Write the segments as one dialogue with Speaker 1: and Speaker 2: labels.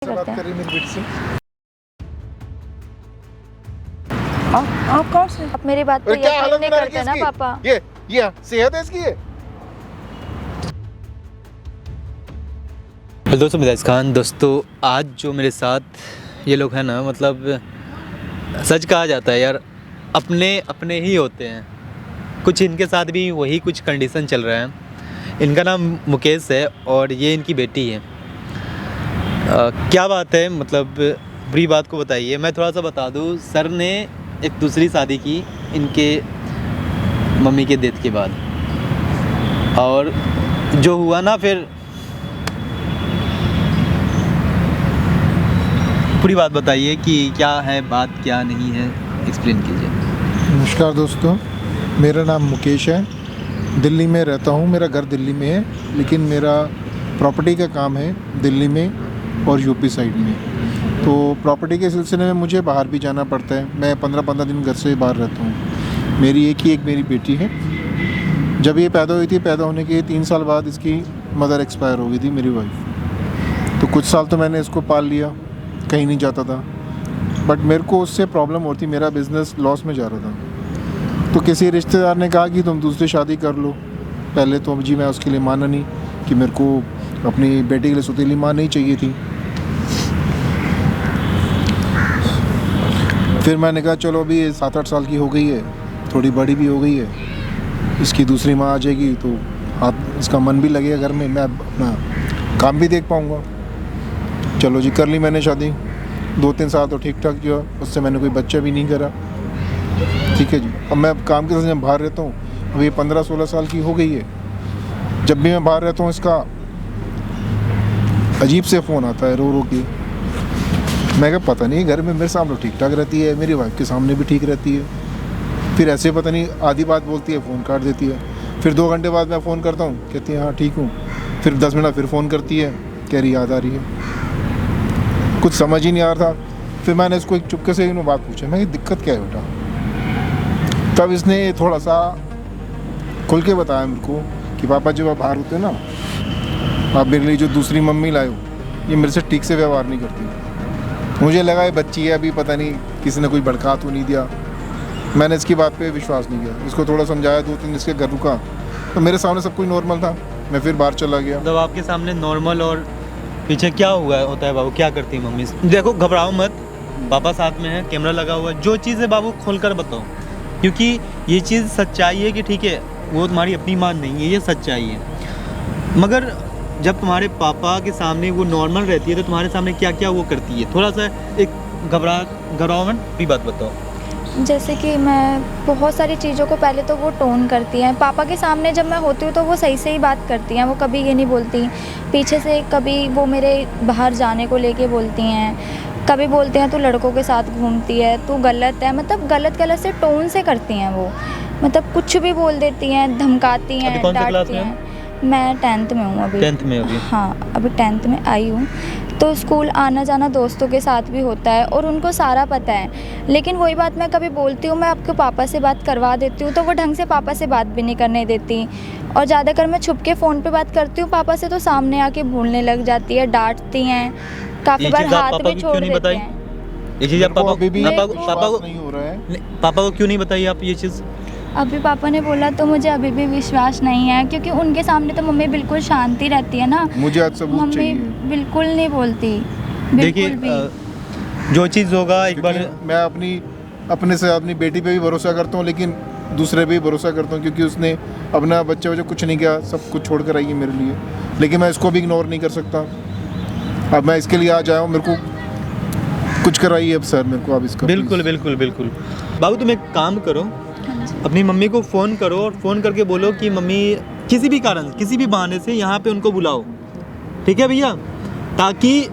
Speaker 1: से बात
Speaker 2: करते
Speaker 1: कर
Speaker 2: हैं।
Speaker 1: रही मेरी बेटी से।
Speaker 2: आप कौन से? आप मेरी बात पे
Speaker 1: अरे क्या
Speaker 2: यकीन
Speaker 1: हालत
Speaker 2: नहीं
Speaker 1: बना रखी
Speaker 2: करते
Speaker 1: है
Speaker 2: ना
Speaker 1: इसकी?
Speaker 2: पापा।
Speaker 1: ये सेहत है इसकी ये?
Speaker 3: हेलो दोस्तों, मैं ज़ाहिद खान। दोस्तों आज जो मेरे साथ ये लोग हैं ना, मतलब सच कहा जाता है यार, अपने अपने ही होते हैं। कुछ इनके साथ भी वही कुछ कंडीशन चल रहा है। इनका नाम मुकेश है और ये इनकी बेटी है। क्या बात है, मतलब बुरी बात को बताइए। मैं थोड़ा सा बता दूं, सर ने एक दूसरी शादी की इनके मम्मी के डेथ के बाद, और जो हुआ ना, फिर पूरी बात बताइए कि क्या है बात, क्या नहीं है, एक्सप्लेन कीजिए।
Speaker 1: नमस्कार दोस्तों, मेरा नाम मुकेश है। दिल्ली में रहता हूँ। मेरा घर दिल्ली में है, लेकिन मेरा प्रॉपर्टी का काम है दिल्ली में और यूपी साइड में। तो प्रॉपर्टी के सिलसिले में मुझे बाहर भी जाना पड़ता है। मैं 15-15 दिन घर से बाहर रहता हूँ। मेरी एक मेरी बेटी है। जब ये पैदा हुई थी, पैदा होने के 3 साल बाद इसकी मदर एक्सपायर हो गई थी, मेरी वाइफ। तो कुछ साल तो मैंने इसको पाल लिया, कहीं नहीं जाता था। बट मेरे को उससे प्रॉब्लम होती, मेरा बिज़नेस लॉस में जा रहा था। तो किसी रिश्तेदार ने कहा कि तुम दूसरी शादी कर लो। पहले तो जी मैं उसके लिए माना नहीं कि मेरे को अपनी बेटी के लिए सौतेली माँ नहीं चाहिए थी। फिर मैंने कहा चलो अभी 7-8 साल की हो गई है, थोड़ी बड़ी भी हो गई है, इसकी दूसरी माँ आ जाएगी तो हाथ इसका मन भी लगेगा घर में, मैं अपना काम भी देख पाऊँगा। चलो जी, कर ली मैंने शादी। 2-3 साल तो ठीक ठाक जो, उससे मैंने कोई बच्चा भी नहीं करा। ठीक है जी। अब मैं काम के साथ बाहर रहता हूँ। अब ये 15-16 साल की हो गई है। जब भी मैं बाहर रहता हूँ, इसका अजीब से फ़ोन आता है रो रो के। मैं कहा पता नहीं, घर में मेरे सामने ठीक ठाक रहती है, मेरी वाइफ के सामने भी ठीक रहती है। फिर ऐसे पता नहीं आधी बात बोलती है, फ़ोन काट देती है। फिर 2 घंटे बाद मैं फ़ोन करता हूँ, कहती है हाँ ठीक हूँ। फिर 10 मिनट फिर फ़ोन करती है, कह रही याद आ रही है। कुछ समझ ही नहीं आ रहा था। फिर मैंने इसको एक चुपके से इन्होंने बात पूछा, मैं दिक्कत क्या है बेटा। तब इसने थोड़ा सा खुल के बताया मेरे को कि पापा जब आप बाहर होते हैं ना, आप मेरे लिए जो दूसरी मम्मी लाए हो, ये मेरे से ठीक से व्यवहार नहीं करती। मुझे लगा ये बच्ची है, अभी पता नहीं किसी ने कोई भड़का तो नहीं दिया। मैंने इसकी बात पे विश्वास नहीं किया। इसको थोड़ा समझाया, 2-3 इसके घर रुका, तो मेरे सामने सब कुछ नॉर्मल था। मैं फिर बाहर चला गया।
Speaker 3: मतलब आपके सामने नॉर्मल, और पीछे क्या हुआ होता है बाबू? क्या करती है मम्मी? देखो, घबराओ मत, पापा साथ में है, कैमरा लगा हुआ है। जो चीज़ है बाबू खोलकर बताओ, क्योंकि ये चीज़ सच्चाई है कि ठीक है वो तुम्हारी अपनी मान नहीं है, ये सच्चाई है। मगर जब तुम्हारे पापा के सामने वो नॉर्मल रहती है, तो तुम्हारे सामने क्या क्या वो करती है? थोड़ा सा एक घबराओ मत, भी बात बताओ।
Speaker 2: जैसे कि मैं बहुत सारी चीज़ों को पहले तो वो टोन करती हैं। पापा के सामने जब मैं होती हूँ तो वो सही से ही बात करती हैं। वो कभी ये नहीं बोलती पीछे से, कभी वो मेरे बाहर जाने को लेके बोलती हैं, कभी बोलते हैं तू लड़कों के साथ घूमती है, तू गलत है। मतलब गलत से टोन से करती हैं वो। मतलब कुछ भी बोल देती हैं, धमकाती हैं,
Speaker 3: अभी कौन सी क्लास
Speaker 2: डांटती
Speaker 3: में
Speaker 2: हैं। मैं 10th में हूँ अभी।
Speaker 3: 10th में अभी?
Speaker 2: हाँ, अभी 10th में आई हूँ। तो स्कूल आना जाना दोस्तों के साथ भी होता है और उनको सारा पता है। लेकिन वही बात मैं कभी बोलती हूँ मैं आपके पापा से बात करवा देती हूँ, तो वो ढंग से पापा से बात भी नहीं करने देती। और ज़्यादातर मैं छुप के फ़ोन पे बात करती हूँ पापा से, तो सामने आके बोलने लग जाती है, डांटती हैं, काफ़ी
Speaker 3: ये
Speaker 2: बार
Speaker 3: चीज़ आप
Speaker 2: हाथ
Speaker 3: पापा
Speaker 2: भी
Speaker 3: को
Speaker 2: छोड़
Speaker 3: क्यों नहीं
Speaker 2: देती
Speaker 3: बताई?
Speaker 2: हैं।
Speaker 3: ये चीज़ आप
Speaker 1: मेरे को
Speaker 3: पापा
Speaker 1: अभी भी
Speaker 3: पापा
Speaker 1: विश्वास नहीं हो रहा है।
Speaker 3: पापा को क्यों नहीं बताई आप ये चीज़?
Speaker 2: अभी पापा ने बोला तो मुझे अभी भी विश्वास नहीं है, क्योंकि उनके सामने तो मम्मी बिल्कुल शांति रहती है ना।
Speaker 1: मुझे आज सबूत
Speaker 2: मम्मी
Speaker 1: चाहिए।
Speaker 2: बिल्कुल नहीं बोलती,
Speaker 3: देखिए,
Speaker 2: बिल्कुल भी।
Speaker 3: जो चीज़ होगा एक बार,
Speaker 1: क्योंकि मैं अपने से अपनी बेटी पे भी भरोसा करता हूँ, लेकिन दूसरे पे भी भरोसा करता हूँ, क्योंकि उसने अपना बच्चे कुछ नहीं किया, सब कुछ छोड़ कर आई है मेरे लिए। लेकिन मैं इसको भी इग्नोर नहीं कर सकता। अब मैं इसके लिए आज आया हूँ, मेरे को कुछ कराइए अब सर, मेरे को अब इसका
Speaker 3: बिल्कुल बिल्कुल बिल्कुल। बाबू तुम एक काम करो, अपनी मम्मी को फ़ोन करो और फ़ोन करके बोलो कि मम्मी किसी भी कारण, किसी भी बहाने से यहाँ पे उनको बुलाओ। ठीक है भैया? ताकि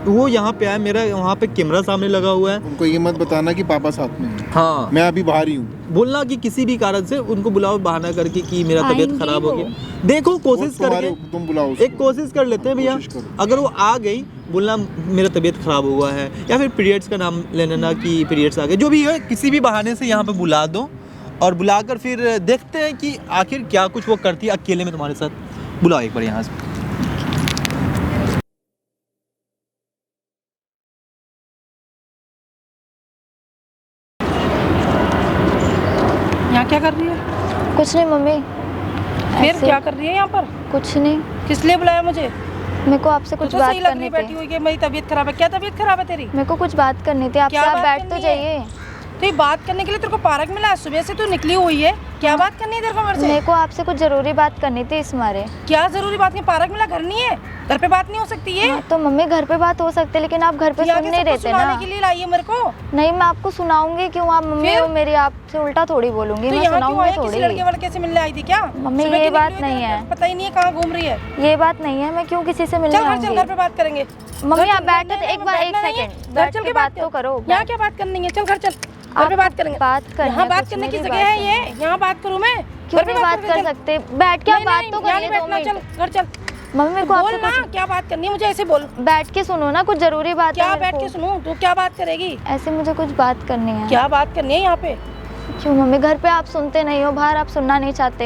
Speaker 3: वो यहाँ पे आए। मेरा वहाँ पे कैमरा सामने लगा हुआ है।
Speaker 1: उनको ये मत बताना कि पापा साथ में हैं।
Speaker 3: हाँ,
Speaker 1: मैं अभी बाहर ही हूँ।
Speaker 3: बोलना कि किसी भी कारण से उनको बुलाओ, बहाना करके कि मेरा तबीयत
Speaker 2: आएंगी
Speaker 3: खराब हो
Speaker 2: वो।
Speaker 3: गया। देखो, कोशिश करके
Speaker 1: तुम बुलाओ उसको।
Speaker 3: एक कोशिश कर लेते हैं भैया।
Speaker 1: कोशिश करो।
Speaker 3: अगर वो आ गई, बोलना मेरा तबीयत खराब हुआ है, या फिर पीरियड्स का नाम ले लेना कि पीरियड्स आ गए। जो भी है, किसी भी बहाने से यहाँ पे बुला दो, और बुलाकर फिर देखते हैं कि आखिर क्या कुछ वो करती है अकेले में तुम्हारे साथ। बुलाओ एक बार यहाँ से।
Speaker 4: क्या कर रही है?
Speaker 2: कुछ नहीं मम्मी।
Speaker 4: फिर
Speaker 2: ऐसे-
Speaker 4: क्या कर रही है यहाँ पर?
Speaker 2: कुछ नहीं,
Speaker 4: किस लिए बुलाया मुझे?
Speaker 2: मेरे को आपसे
Speaker 4: तू
Speaker 2: कुछ
Speaker 4: तो
Speaker 2: बात
Speaker 4: सही लग
Speaker 2: करनी
Speaker 4: रही बैठी
Speaker 2: थी।
Speaker 4: हुई कि मेरी तबीयत खराब है। क्या तबीयत खराब है तेरी?
Speaker 2: मेरे को कुछ बात करनी थी आपसे,
Speaker 4: क्या
Speaker 2: आप
Speaker 4: बात
Speaker 2: बैठ तो
Speaker 4: करनी है?
Speaker 2: जाइए।
Speaker 4: तो ये बात करने के लिए तेरे को पार्क मिला है? सुबह से तू निकली हुई है, क्या बात करनी है तेरे को मेरे से?
Speaker 2: मेरे को आपसे कुछ जरूरी बात करनी थी इस मारे।
Speaker 4: क्या जरूरी बात नहीं? पार्क मिला, घर नहीं है? घर पे बात नहीं हो सकती है?
Speaker 2: हाँ, तो मम्मी घर पे बात हो सकती है, लेकिन आप घर पे
Speaker 4: यहाँ
Speaker 2: सुन
Speaker 4: के
Speaker 2: नहीं
Speaker 4: सबको
Speaker 2: देते ना।
Speaker 4: सुनाने के लिए लाई है मेरे को?
Speaker 2: नहीं, मैं आपको सुनाऊंगी क्यों? आप मम्मी
Speaker 4: फिर?
Speaker 2: हो मेरी, आपसे उल्टा थोड़ी बोलूंगी,
Speaker 4: तो
Speaker 2: मैं
Speaker 4: यहाँ क्यों
Speaker 2: सुनाऊंगी
Speaker 4: आई? किसी लड़के
Speaker 2: थोड़ी।
Speaker 4: वड़के से मिलने आई थी क्या?
Speaker 2: मम्मी,
Speaker 4: सुबह
Speaker 2: ये
Speaker 4: की
Speaker 2: बात
Speaker 4: निकली हुई
Speaker 2: नहीं
Speaker 4: थी,
Speaker 2: है।
Speaker 4: पता ही नहीं है कहाँ घूम रही है।
Speaker 2: ये बात नहीं है, मैं क्यों किसी से मिलने
Speaker 4: चल घर चल,
Speaker 2: आऊंगी?
Speaker 4: घर पे बात करेंगे।
Speaker 2: मम्मी
Speaker 4: घर
Speaker 2: आप
Speaker 4: चल,
Speaker 2: बैठो
Speaker 4: नहीं,
Speaker 2: तो एक
Speaker 4: नहीं,
Speaker 2: बार, एक
Speaker 4: बैठना नहीं है।
Speaker 2: सेकंड
Speaker 4: घर
Speaker 2: बैठ
Speaker 4: चल
Speaker 2: के
Speaker 4: के
Speaker 2: बात
Speaker 4: कर।
Speaker 2: तो करो।
Speaker 4: यहाँ क्या बात करनी है? चल घर चल, घर पे
Speaker 2: आप
Speaker 4: बात करेंगे।
Speaker 2: बात करनी
Speaker 4: यहाँ
Speaker 2: है,
Speaker 4: बात
Speaker 2: कुछ
Speaker 4: करने की
Speaker 2: मेरी
Speaker 4: जगह
Speaker 2: बात
Speaker 4: है ये, यहाँ बात करूँ मैं?
Speaker 2: क्यों
Speaker 4: घर पे
Speaker 2: नहीं बात
Speaker 4: करके
Speaker 2: कर
Speaker 4: चल।
Speaker 2: सकते? बैठ के आप
Speaker 4: नहीं,
Speaker 2: बात
Speaker 4: नहीं,
Speaker 2: तो
Speaker 4: यहाँ
Speaker 2: करिए
Speaker 4: नहीं
Speaker 2: 2
Speaker 4: बैठना, चल
Speaker 2: मिनट।
Speaker 4: घर चल।
Speaker 2: मम्मी मेरे को
Speaker 4: बोल
Speaker 2: आपसे
Speaker 4: ना,
Speaker 2: कुछ
Speaker 4: क्या बात करनी है मुझे? ऐसे बोल।
Speaker 2: बैठ के सुनो ना, कुछ जरूरी बात है
Speaker 4: क्या
Speaker 2: मेरे
Speaker 4: बैठ
Speaker 2: को।
Speaker 4: के सुनूं? तू क्या बात करेगी?
Speaker 2: ऐसे मुझे कुछ बात करनी है।
Speaker 4: क्या बात करनी है यहाँ पे?
Speaker 2: क्यों मम्मी, घर पे आप सुनते नहीं हो, बाहर आप सुनना नहीं चाहते।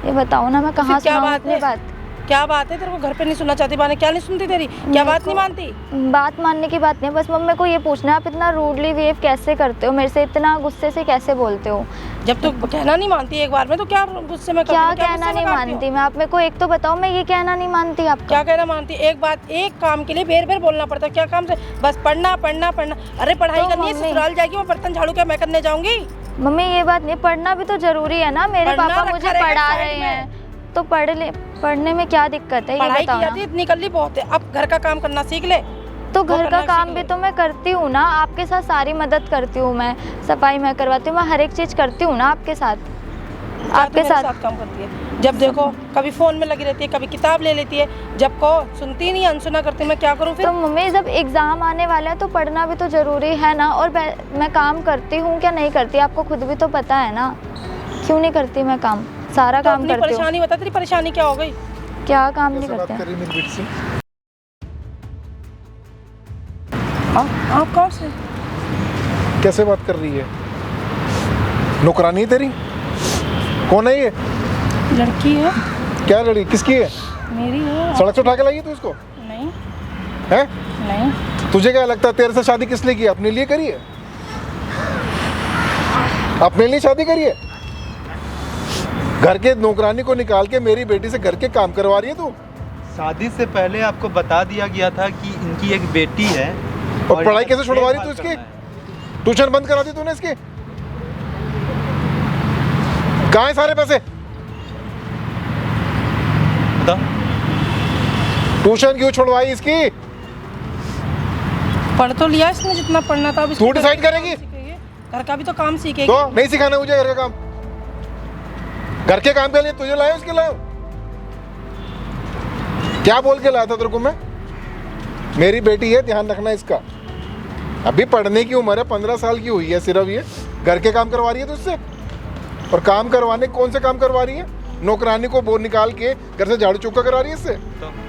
Speaker 2: ये बताओ ना, मैं कहाँ
Speaker 4: क्या
Speaker 2: सुनाऊं
Speaker 4: बात
Speaker 2: अपनी
Speaker 4: है?
Speaker 2: बात?
Speaker 4: क्या बात है? तेरे को घर पे नहीं सुनना चाहती बाने? क्या नहीं सुनती तेरी? क्या
Speaker 2: मेरे
Speaker 4: बात
Speaker 2: को-
Speaker 4: नहीं मानती?
Speaker 2: बात मानने की बात नहीं, बस मम्मी को ये पूछना है, आप इतना रूडली बिहेव कैसे करते हो मेरे से? इतना गुस्से से कैसे बोलते हो?
Speaker 4: जब तू कहना नहीं मानती एक बार में, तो क्या गुस्से में करती
Speaker 2: क्या
Speaker 4: हो? क्या
Speaker 2: कहना
Speaker 4: गुस्से में
Speaker 2: नहीं
Speaker 4: काटती हो?
Speaker 2: मानती मैं? आप मेरे को एक तो बताओ, मैं ये कहना नहीं मानती आपका।
Speaker 4: क्या कहना मानती? एक बात, एक काम के लिए बेर बेर बोलना पड़ता है। क्या काम से? बस पढ़ना पढ़ना पढ़ना। अरे पढ़ाई
Speaker 2: तो
Speaker 4: करनी है,
Speaker 2: मम्मी-
Speaker 4: ससुराल जाएगी, मैं बर्तन झाड़ू क्या मैं करने जाऊंगी?
Speaker 2: मम्मी ये बात नहीं, पढ़ना भी तो जरूरी है ना। मेरे
Speaker 4: पढ़ना
Speaker 2: पापा
Speaker 4: रखा
Speaker 2: मुझे
Speaker 4: रहेगा
Speaker 2: पढ़ा
Speaker 4: साइड
Speaker 2: रहे
Speaker 4: में।
Speaker 2: हैं, तो पढ़ ले। पढ़ने में क्या दिक्कत है ये
Speaker 4: पढ़ाई
Speaker 2: बताओ
Speaker 4: की जाती
Speaker 2: ना।
Speaker 4: है, इतनी कर ली बहुत है। अब घर का काम करना सीख ले।
Speaker 2: तो
Speaker 4: वो
Speaker 2: घर
Speaker 4: करना
Speaker 2: का
Speaker 4: सीख
Speaker 2: काम
Speaker 4: ले।
Speaker 2: भी तो मैं करती हूँ ना, आपके साथ सारी मदद करती हूँ मैं, सफाई मैं करवाती हूँ, मैं हर एक चीज़ करती हूँ ना आपके साथ।
Speaker 4: क्या
Speaker 2: आपके
Speaker 4: तू मेरे
Speaker 2: साथ
Speaker 4: काम करती है? जब देखो कभी फोन में लगी रहती है, कभी किताब ले लेती है। जब को सुनती नहीं, अनसुना करती, मैं क्या करूँ फिर?
Speaker 2: तो मम्मी जब एग्ज़ाम आने वाला है तो पढ़ना भी तो ज़रूरी है ना। और मैं काम करती हूँ क्या नहीं करती, आपको खुद भी तो पता है ना। क्यों नहीं करती मैं काम? सारा
Speaker 4: तो
Speaker 2: काम
Speaker 4: अपनी
Speaker 2: करती हूँ।
Speaker 4: परेशानी बता, तेरी परेशानी क्या हो गई?
Speaker 2: क्या काम नहीं
Speaker 1: कैसे बात
Speaker 2: करते?
Speaker 1: कर रही है मेरी बेटी से?
Speaker 4: आप कौन से?
Speaker 1: कैसे बात कर रही है? नौकरानी है तेरी? कौन है ये?
Speaker 4: लड़की है
Speaker 1: क्या लड़ी? किसकी है?
Speaker 4: मेरी है।
Speaker 1: सड़क से उठा के लाई है तू इसको?
Speaker 4: नहीं
Speaker 1: है?
Speaker 4: नहीं,
Speaker 1: तुझे क्या लगता है तेरे से शादी किस लिए की? अपने लिए करी है? अपने लिए शादी करी है? घर के नौकरानी को निकाल के मेरी बेटी से घर के काम करवा रही है तू?
Speaker 3: शादी से पहले आपको बता दिया गया था कि इनकी एक बेटी है।
Speaker 1: और पढ़ाई कैसे
Speaker 3: इनका
Speaker 1: छुड़वा रही तू
Speaker 3: देखभाल
Speaker 1: इसकी?
Speaker 3: करना है।
Speaker 1: ट्यूशन बंद करा दी तूने इसकी? कहाँ है सारे पैसे?
Speaker 3: बताओ।
Speaker 1: ट्यूशन क्यों छुड़वाई इसकी?
Speaker 4: पढ़ तो लिया इसने जितना पढ़ना था। अब इसको
Speaker 1: तू डिसाइड करेगी?
Speaker 4: घर का भी तो काम सीखेगी।
Speaker 1: तो नहीं सिखाना मुझे घर का काम। घर के काम के लिए तुझे लाया उसके लाया? क्या बोल के लाया था तेरे को मैं? मेरी बेटी है, ध्यान रखना इसका। अभी पढ़ने की उम्र है, 15 साल की हुई है सिर्फ ये। घर के काम करवा रही है तुझसे? और काम करवाने कौन से काम करवा रही है? नौकरानी को बोर निकाल के घर से झाड़ू चौका करा रही है इससे?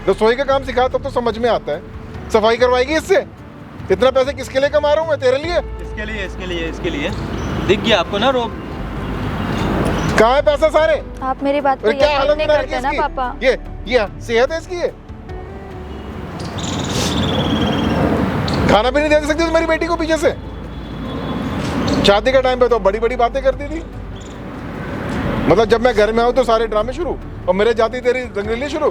Speaker 1: रसोई का काम सिखा तब तो समझ में आता है। सफाई करवाएगी इससे? इतना पैसे किसके लिए कमा रहा हूँ मैं? तेरे लिए?
Speaker 3: इसके लिए दिख गया आपको ना रोब।
Speaker 1: कहाँ है पैसा सारे?
Speaker 2: आप मेरी बात पे
Speaker 1: और क्या
Speaker 2: यकीन
Speaker 1: हालत
Speaker 2: नहीं
Speaker 1: बना
Speaker 2: करते
Speaker 1: रखी
Speaker 2: ना
Speaker 1: इसकी?
Speaker 2: पापा।
Speaker 1: ये सेहत है इसकी? ये खाना भी नहीं दे सकती तू मेरी बेटी को पीछे से? शादी के टाइम पे तो बड़ी बड़ी बातें करती थी। मतलब जब मैं घर में आऊँ तो सारे ड्रामे शुरू, और मेरे जाती तेरी रंगलीली शुरू।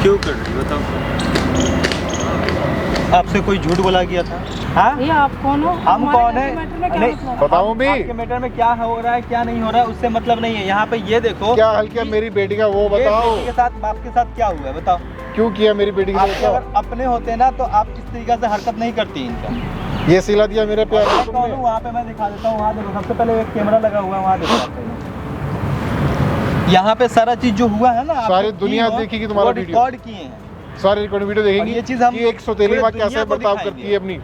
Speaker 3: क्यों कर रही हो? बताओ। आपसे कोई झूठ बोला गया था? हाँ?
Speaker 4: ये आप कौन हो?
Speaker 3: हम
Speaker 4: हमारे
Speaker 3: कौन
Speaker 4: घर
Speaker 3: है?
Speaker 4: के मैटर में क्या
Speaker 3: नहीं,
Speaker 4: मतलब?
Speaker 1: बताऊं भी?
Speaker 3: आपके मैटर में क्या हो रहा है क्या नहीं हो रहा है उससे मतलब नहीं है। यहाँ पे ये देखो
Speaker 1: क्या हल किया मेरी बेटी का वो
Speaker 3: ये
Speaker 1: बताओ।
Speaker 3: बेटी के साथ बाप के साथ क्या हुआ है बताओ।
Speaker 1: क्यों किया मेरी बेटी
Speaker 3: आप
Speaker 1: के साथ?
Speaker 3: अगर अपने होते ना तो आप इस तरीके से हरकत नहीं करती इनका।
Speaker 1: ये सिला दिया मेरे प्यार
Speaker 3: मैं
Speaker 1: को
Speaker 3: कौन हूँ
Speaker 1: तुमने?
Speaker 3: वहाँ पे मैं दिखा देता हूँ। वहाँ देखो सबसे पहले एक कैमरा लगा हुआ है, वहाँ देखो। यहाँ पे सारा चीज जो हुआ है ना आपने
Speaker 1: सारी
Speaker 3: की
Speaker 1: दुनिया
Speaker 3: हो,
Speaker 1: देखेगी तुम्हारा
Speaker 3: वो
Speaker 1: वीडियो।
Speaker 3: रिकॉर्ड किए हैं।
Speaker 1: सारी रिकॉर्ड वीडियो देखेंगी
Speaker 3: और ये चीज़ हम
Speaker 1: कि एक सौतेली
Speaker 3: पूरे
Speaker 1: माँ
Speaker 3: दुनिया
Speaker 1: कैसे
Speaker 3: को
Speaker 1: बर्ताव
Speaker 3: दिखाएंगे।
Speaker 1: करती है अपनी।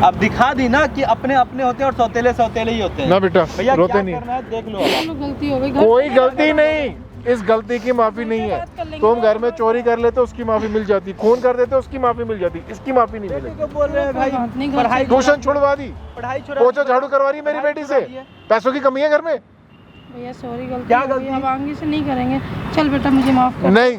Speaker 3: अब दिखा दी ना कि अपने अपने होते हैं और सौतेले ही होते हैं।
Speaker 1: ना बेटा,
Speaker 3: भैया
Speaker 1: रोते
Speaker 3: क्या
Speaker 1: नहीं।
Speaker 3: करना है देख लो अब।
Speaker 4: चलो, गलती हो गई। घर
Speaker 1: कोई
Speaker 4: पे
Speaker 1: गलती नहीं, इस गलती की माफी नहीं है।
Speaker 4: बात कर लेंगे।
Speaker 1: तुम घर में चोरी कर लेते उसकी माफी मिल जाती, खून कर देते उसकी माफी मिल जाती, इसकी माफी नहीं
Speaker 3: बेटे
Speaker 1: मिलेगी।
Speaker 3: को बोल रहे हैं भाई
Speaker 4: नहीं, घर
Speaker 3: पढ़ाई
Speaker 4: से-
Speaker 1: ट्यूशन छुड़वा दी,
Speaker 3: पढ़ाई छुड़ा
Speaker 1: पोछा झाड़ू करवा रही है मेरी बेटी से। पैसों की कमी है घर में?
Speaker 4: भैया सॉरी, गलती
Speaker 3: क्या
Speaker 4: हो गई,
Speaker 3: गलती?
Speaker 4: अब आगे से नहीं करेंगे। चल बेटा मुझे माफ कर।
Speaker 1: नहीं,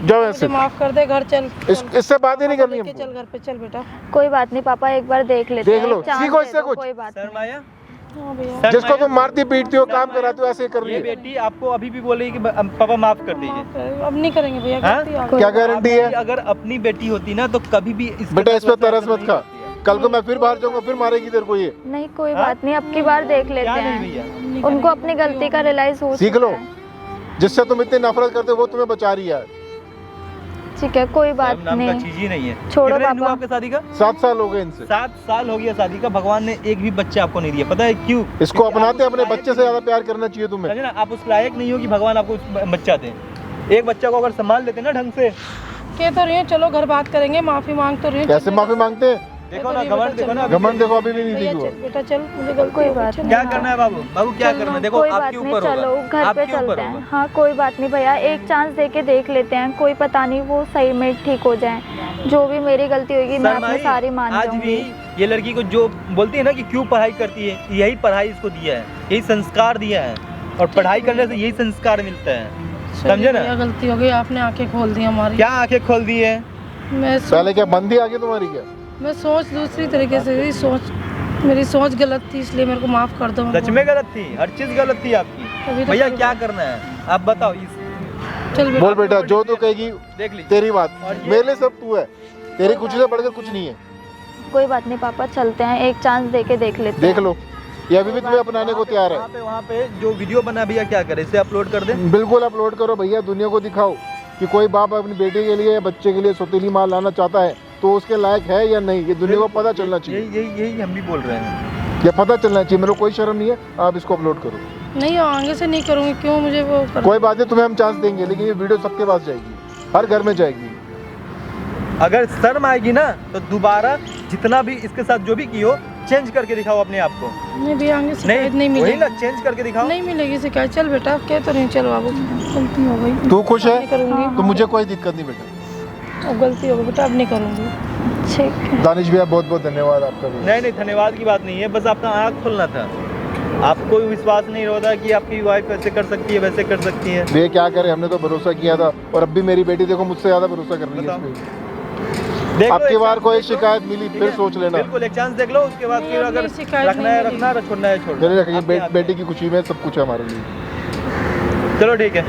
Speaker 1: जाओ
Speaker 4: मुझे
Speaker 1: ऐसे,
Speaker 4: माफ कर दे, घर चल।
Speaker 1: इससे बात ही नहीं करनी
Speaker 4: लेके
Speaker 1: हमको।
Speaker 4: चल, घर पे चल बेटा।
Speaker 2: कोई बात नहीं पापा, एक बार देख लेते
Speaker 1: देख
Speaker 2: हैं,
Speaker 1: लो,
Speaker 2: एक चांस
Speaker 1: सीखो
Speaker 2: दे
Speaker 1: इससे
Speaker 2: दो,
Speaker 1: कुछ।
Speaker 2: कोई बात नहीं।
Speaker 3: शर्माया
Speaker 4: हाँ भैया,
Speaker 1: जिसको तुम मारती पीटती हो, काम कराते हो, ऐसे ही कर रही
Speaker 3: ये
Speaker 1: है।
Speaker 3: बेटी आपको अभी भी बोल रही है कि पापा माफ कर दीजिए।
Speaker 4: माफ कर, अब नहीं करेंगे भैया,
Speaker 3: हाँ?
Speaker 4: गलती आ
Speaker 2: कोई
Speaker 4: गई।
Speaker 1: क्या गारंटी है?
Speaker 3: अगर अपनी बेटी होती ना तो कभी भी
Speaker 1: बेटा इस पे तरस मत खा, कल को मैं फिर बाहर जाऊंगा, फिर मारेगी तेरे को ये।
Speaker 2: नहीं कोई
Speaker 3: हाँ?
Speaker 2: बात नहीं, अब की बार देख लेते
Speaker 3: क्या नहीं
Speaker 2: हैं।
Speaker 3: भैया,
Speaker 2: उनको अपनी गलती का रियलाइज हो
Speaker 1: सीख
Speaker 2: चुका
Speaker 1: लो,
Speaker 2: है।
Speaker 1: जिससे तुम इतनी नफरत करते हो वो तुम्हें बचा रही है।
Speaker 2: ठीक है, कोई बात
Speaker 3: शर्म नाम का
Speaker 2: नहीं।
Speaker 3: चीज ही नहीं है।
Speaker 2: छोड़ो
Speaker 3: कितने दिन हुआ
Speaker 2: पापा।
Speaker 3: आपके शादी का?
Speaker 1: 7 साल हो गए इनसे।
Speaker 3: 7 साल हो गया शादी का, भगवान ने एक भी बच्चा आपको नहीं दिया। पता है क्यों?
Speaker 1: इसको अपनाते अपने बच्चे से ज्यादा प्यार करना चाहिए तुम्हें।
Speaker 3: समझे ना, आप उस लायक नहीं हो कि भगवान आपको बच्चा दे। एक बच्चा को अगर संभाल लेते ना ढंग से।
Speaker 4: कह तो रही हूँ, चलो घर बात करेंगे, माफी मांग तो रही हूँ।
Speaker 1: कैसे माफी मांगते हैं?
Speaker 3: देखो ना घमंड, देखो ना अभी।
Speaker 1: घमंड देखो, अभी भी नहीं
Speaker 4: भैया
Speaker 1: दिखी
Speaker 4: चल
Speaker 1: वो।
Speaker 4: बेटा, चल, मुझे गलती
Speaker 2: कोई
Speaker 4: हो गई,
Speaker 2: बात
Speaker 4: चल।
Speaker 2: नहीं।
Speaker 3: क्या करना है बाबू? बाबू क्या
Speaker 4: चलो,
Speaker 3: करना है? देखो
Speaker 2: कोई
Speaker 3: आपके
Speaker 2: बात नहीं,
Speaker 3: ऊपर
Speaker 2: चलो
Speaker 3: होगा,
Speaker 2: घर पे
Speaker 3: आपके ऊपर
Speaker 2: चलते हैं।
Speaker 3: होगा।
Speaker 2: हाँ कोई बात नहीं भैया, एक चांस दे के देख लेते हैं, कोई पता नहीं वो सही में ठीक हो जाए। जो भी मेरी गलती होगी मैं अपनी
Speaker 3: शर्माई,
Speaker 2: सारी मान
Speaker 3: आज भी
Speaker 2: जाऊंगी।
Speaker 3: ये लड़की को जो बोलती है ना कि क्यों पढ़ाई करती है, यही पढ़ाई इसको दिया है, यही संस्कार दिया है, और पढ़ाई करने से यही संस्कार मिलता है। समझे ना?
Speaker 4: भैया गलती हो गई, आपने आंखें खोल दी हमारी।
Speaker 3: क्या आंखें खोल दी है?
Speaker 1: पहले क्या बंदी आ गई तुम्हारी क्या?
Speaker 4: मैं सोच दूसरी तरीके से थी, मेरी सोच गलत थी, इसलिए मेरे को माफ कर दो।
Speaker 3: सच में गलत थी, हर चीज गलत थी आपकी।
Speaker 4: अभी तो
Speaker 3: भैया
Speaker 4: चल-
Speaker 3: क्या करना है आप बताओ।
Speaker 4: चल बेटा,
Speaker 1: बोल बेटा, जो तू कहेगी
Speaker 3: देख लीजिए
Speaker 1: तेरी बात,
Speaker 3: और ये-
Speaker 1: मेरे लिए सब तू है, तेरी कुछ से बढ़कर कुछ नहीं है।
Speaker 2: कोई बात नहीं पापा, चलते हैं, एक चांस दे के देख लेते
Speaker 1: देख
Speaker 2: हैं।
Speaker 1: लो, ये अभी भी तुम्हें अपनाने को तैयार है।
Speaker 3: वहाँ पे जो वीडियो बना भैया क्या करे, इसे अपलोड कर दे।
Speaker 1: बिल्कुल अपलोड करो भैया, दुनिया को दिखाओ कि कोई बाप अपनी बेटी के लिए या बच्चे के लिए सौतेली माँ लाना चाहता है तो उसके लायक है या नहीं, ये दुनिया को पता चलना चाहिए।
Speaker 3: यही हम भी बोल रहे हैं।
Speaker 1: ये पता चलना चाहिए, मेरे को कोई शर्म नहीं है। आप इसको अपलोड करो,
Speaker 4: नहीं आगे से नहीं करूँगी, क्यों मुझे वो कर।
Speaker 1: कोई बात नहीं, तुम्हें हम चांस देंगे, लेकिन ये वीडियो सबके पास जाएगी, हर घर में जाएगी।
Speaker 3: अगर शर्म आएगी ना तो दोबारा जितना भी इसके साथ जो भी की हो, चेंज करके दिखाओ अपने आप को।
Speaker 4: नहीं भैया, आगे शिकायत नहीं
Speaker 3: वही
Speaker 4: मिलेगी।
Speaker 3: ना, चेंज करके दिखाओ।
Speaker 4: नहीं मिलेगी शिकायत। चल बेटा, कह तो नहीं, चल बाबू, गलती हो गई।
Speaker 1: तू खुश है
Speaker 4: नहीं करूँगी,
Speaker 1: तो मुझे कोई दिक्कत नहीं बेटा।
Speaker 4: अब गलती हो गई बेटा, अब नहीं करूँगी।
Speaker 2: ठीक है।
Speaker 1: दानिश भैया बहुत बहुत धन्यवाद आपका भी।
Speaker 3: नहीं धन्यवाद की बात नहीं है, बस आपका आँख खुलना था। आपको विश्वास नहीं होता कि आपकी वाइफ ऐसे कर सकती है, वैसे कर सकती है।
Speaker 1: भैया क्या करे, हमने तो भरोसा किया था, और अब भी मेरी बेटी देखो मुझसे ज्यादा भरोसा कर रही है इस पे।
Speaker 3: देख लो,
Speaker 1: आपकी
Speaker 3: एक
Speaker 1: बार
Speaker 3: चांस
Speaker 1: कोई
Speaker 3: देख लो,
Speaker 1: शिकायत मिली
Speaker 3: ठीक
Speaker 1: फिर
Speaker 3: है?
Speaker 1: सोच लेना।
Speaker 3: बिल्कुल एक चांस देख लो, उसके बाद
Speaker 4: नहीं,
Speaker 3: फिर
Speaker 4: अब
Speaker 3: अगर
Speaker 4: मेरी शिकायत
Speaker 3: रखना है
Speaker 4: नहीं
Speaker 3: रखना, छोड़ना है छोड़ना।
Speaker 1: चलिए रखिए,
Speaker 3: आपके हाथ में।
Speaker 1: बेटी की खुशी में सब कुछ है हमारे लिए।
Speaker 3: चलो ठीक है।